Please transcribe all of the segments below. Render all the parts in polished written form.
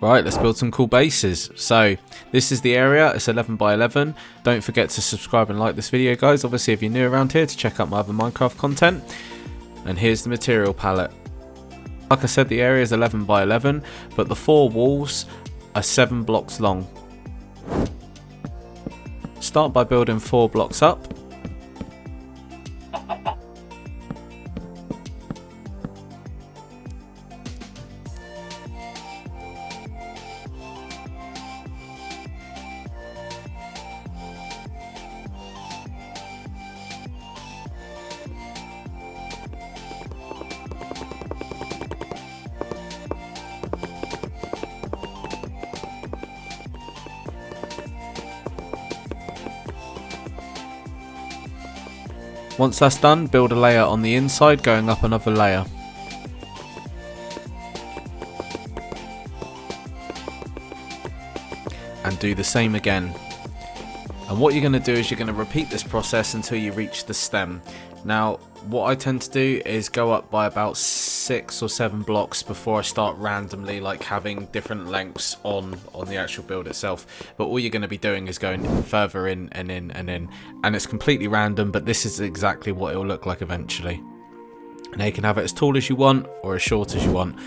Right, let's build some cool bases. So this is the area, it's 11 by 11. Don't forget to subscribe and like this video, guys. Obviously, if you're new around here, to check out my other Minecraft content. And here's the material palette. Like I said, the area is 11 by 11, but the 4 walls are 7 blocks long. Start by building 4 blocks up. Once that's done, build a layer on the inside, going up another layer. And do the same again. And what you're going to do is you're going to repeat this process until you reach the stem. Now, what I tend to do is go up by about 6 or 7 blocks before I start randomly like having different lengths on the actual build itself. But all you're going to be doing is going further in and in and in. And it's completely random, but this is exactly what it will look like eventually. Now you can have it as tall as you want or as short as you want.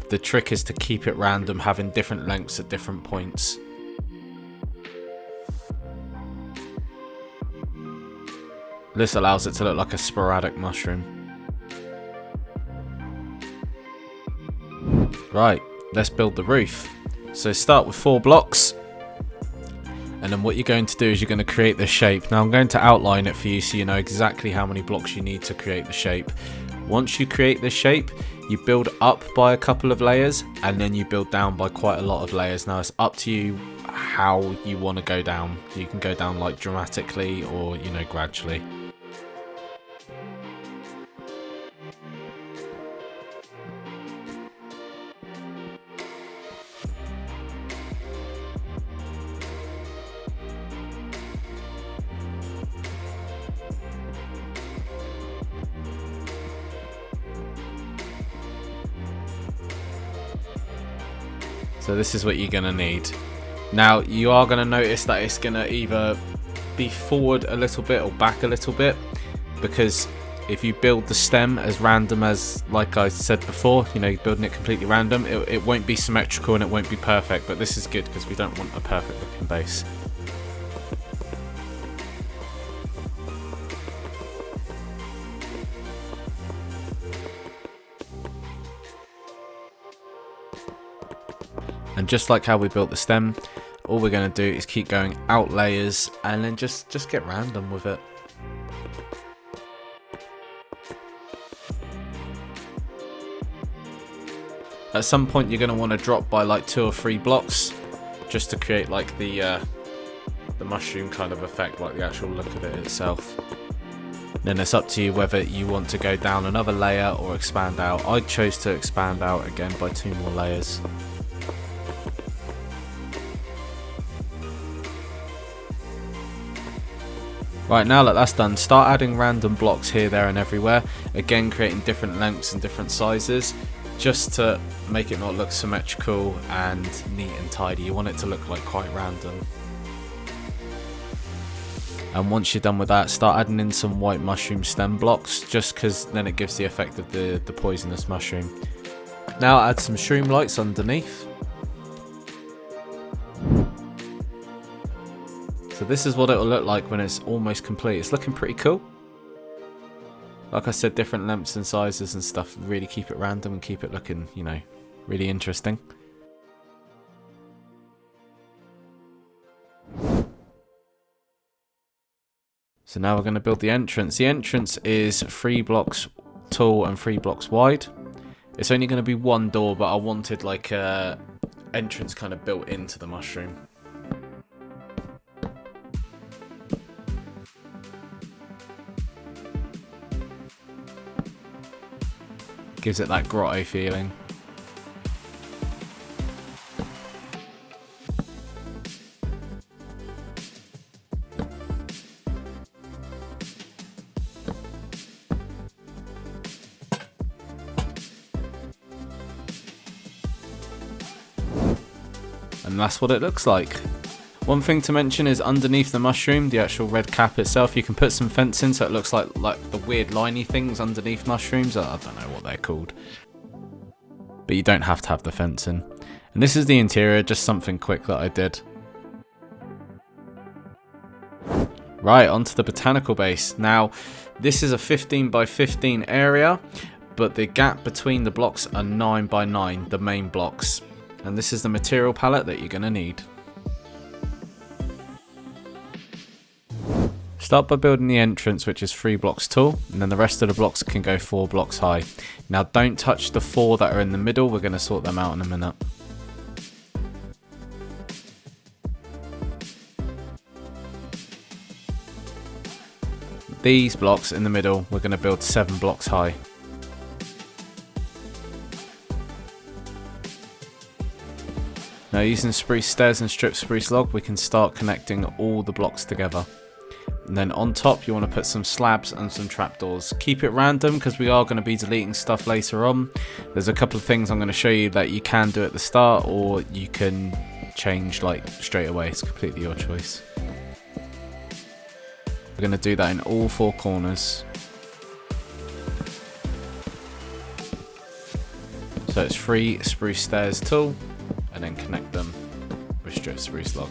The trick is to keep it random, having different lengths at different points. This allows it to look like a sporadic mushroom. Right, let's build the roof. So start with 4 blocks. And then what you're going to do is you're going to create the shape. Now I'm going to outline it for you so you know exactly how many blocks you need to create the shape. Once you create the shape, you build up by a couple of layers and then you build down by quite a lot of layers. Now it's up to you how you want to go down. You can go down like dramatically or, you know, gradually. So this is what you're going to need. Now you are going to notice that it's going to either be forward a little bit or back a little bit, because if you build the stem as random as, like I said before, you know, building it completely random, it won't be symmetrical and it won't be perfect, but this is good because we don't want a perfect looking base. And just like how we built the stem, all we're going to do is keep going out layers and then just get random with it. At some point you're going to want to drop by like 2 or 3 blocks just to create like the mushroom kind of effect, like the actual look of it itself. Then it's up to you whether you want to go down another layer or expand out. I chose to expand out again by 2 more layers. Right, now that that's done, start adding random blocks here, there and everywhere. Again, creating different lengths and different sizes, just to make it not look symmetrical and neat and tidy. You want it to look like quite random. And once you're done with that, start adding in some white mushroom stem blocks, just because then it gives the effect of the poisonous mushroom. Now add some shroom lights underneath. So this is what it will look like when it's almost complete. It's looking pretty cool. Like I said, different lengths and sizes and stuff really keep it random and keep it looking, you know, really interesting. So now we're going to build the entrance. The entrance is 3 blocks tall and 3 blocks wide. It's only going to be 1 door, but I wanted like a entrance kind of built into the mushroom. Gives it that grotto feeling. and that's what it looks like. One thing to mention is underneath the mushroom, the actual red cap itself, you can put some fencing so it looks like the weird liney things underneath mushrooms. I don't know what they're called, but you don't have to have the fencing. And this is the interior, just something quick that I did. Right, onto the Botanical Base. Now, this is a 15 by 15 area, but the gap between the blocks are 9 by 9, the main blocks. And this is the material palette that you're going to need. Start by building the entrance, which is 3 blocks tall, and then the rest of the blocks can go 4 blocks high. Now, don't touch the 4 that are in the middle, we're going to sort them out in a minute. These blocks in the middle, we're going to build 7 blocks high. Now, using spruce stairs and stripped spruce log, we can start connecting all the blocks together. And then on top, you want to put some slabs and some trapdoors. Keep it random because we are going to be deleting stuff later on. There's a couple of things I'm going to show you that you can do at the start, or you can change like straight away. It's completely your choice. We're going to do that in all 4 corners. So it's 3 spruce stairs tall, and then connect them with stripped spruce log.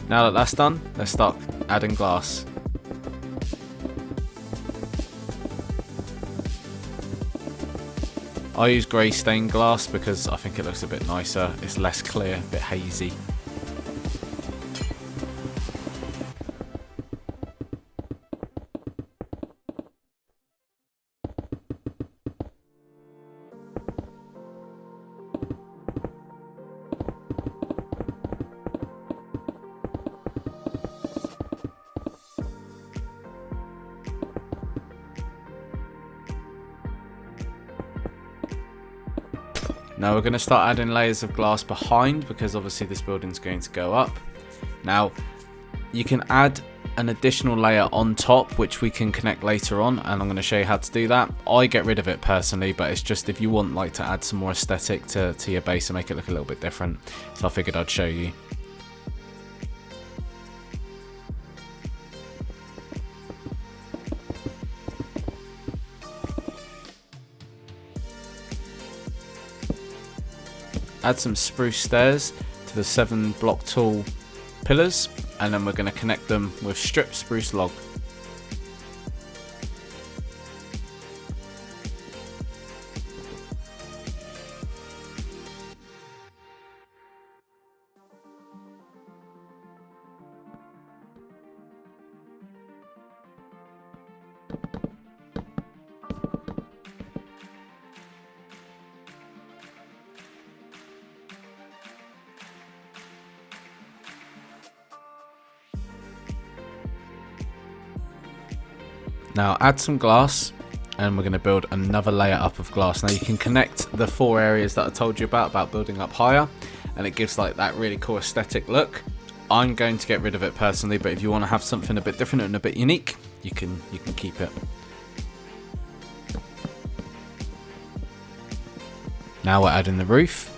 Now that that's done, let's start adding glass. I use grey stained glass because I think it looks a bit nicer. It's less clear, a bit hazy. Now we're going to start adding layers of glass behind because obviously this building's going to go up. Now you can add an additional layer on top which we can connect later on, and I'm going to show you how to do that. I get rid of it personally, but it's just if you want like to add some more aesthetic to your base and make it look a little bit different, so I figured I'd show you. Add some spruce stairs to the 7 block tall pillars, and then we're going to connect them with stripped spruce log. Now add some glass, and we're going to build another layer up of glass. Now you can connect the 4 areas that I told you about building up higher, and it gives like that really cool aesthetic look. I'm going to get rid of it personally, but if you want to have something a bit different and a bit unique, you can keep it. Now we're adding the roof,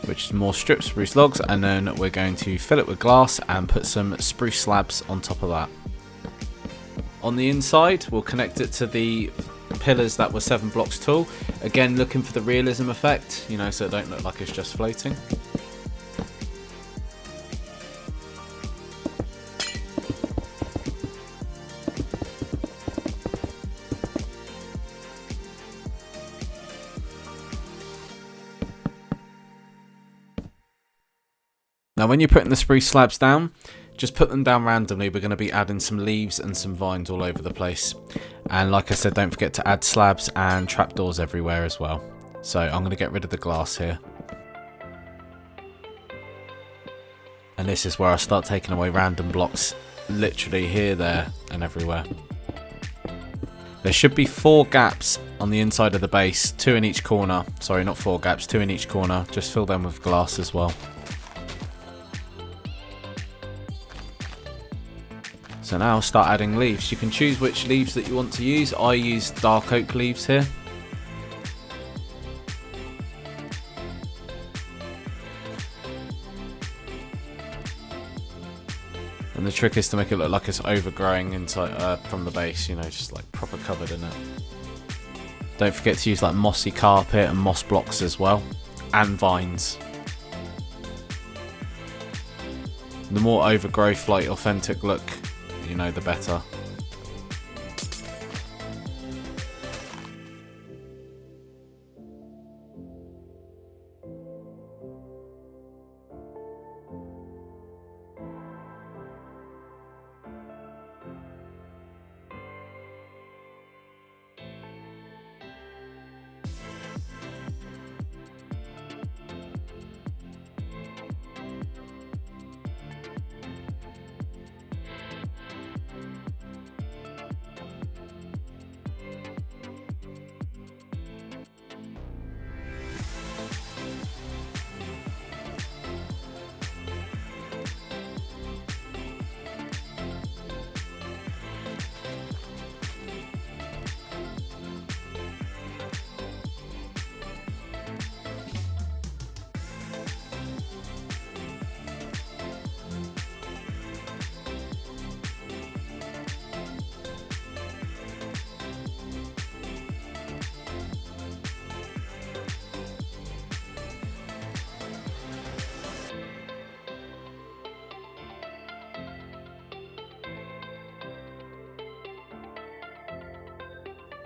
which is more stripped spruce logs, and then we're going to fill it with glass and put some spruce slabs on top of that. On the inside, we'll connect it to the pillars that were 7 blocks tall. Again, looking for the realism effect, you know, so it don't look like it's just floating. Now when you're putting the spruce slabs down, just put them down randomly. We're going to be adding some leaves and some vines all over the place. And like I said, don't forget to add slabs and trapdoors everywhere as well. So I'm going to get rid of the glass here. And this is where I start taking away random blocks. Literally here, there and everywhere. There should be 4 gaps on the inside of the base. 2 in each corner. Sorry, not 4 gaps, 2 in each corner. Just fill them with glass as well. So now I'll start adding leaves. You can choose which leaves that you want to use. I use dark oak leaves here. And the trick is to make it look like it's overgrowing inside from the base, you know, just like proper covered in it. Don't forget to use like mossy carpet and moss blocks as well, and vines. The more overgrowth, like authentic look, you know, the better.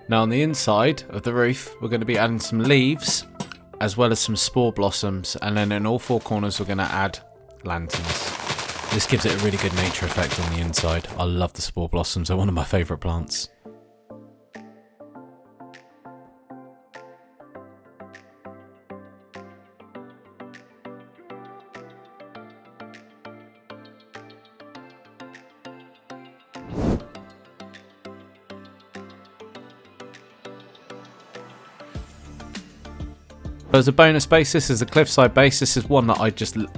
Now on the inside of the roof, we're going to be adding some leaves, as well as some spore blossoms, and then in all four corners we're going to add lanterns. This gives it a really good nature effect on the inside. I love the spore blossoms, they're one of my favourite plants. As a bonus base, this is a cliffside base. This is one that I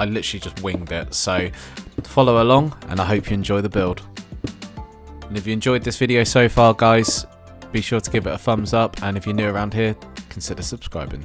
literally just winged it. So follow along, and I hope you enjoy the build. And if you enjoyed this video so far, guys, be sure to give it a thumbs up. And if you're new around here, consider subscribing.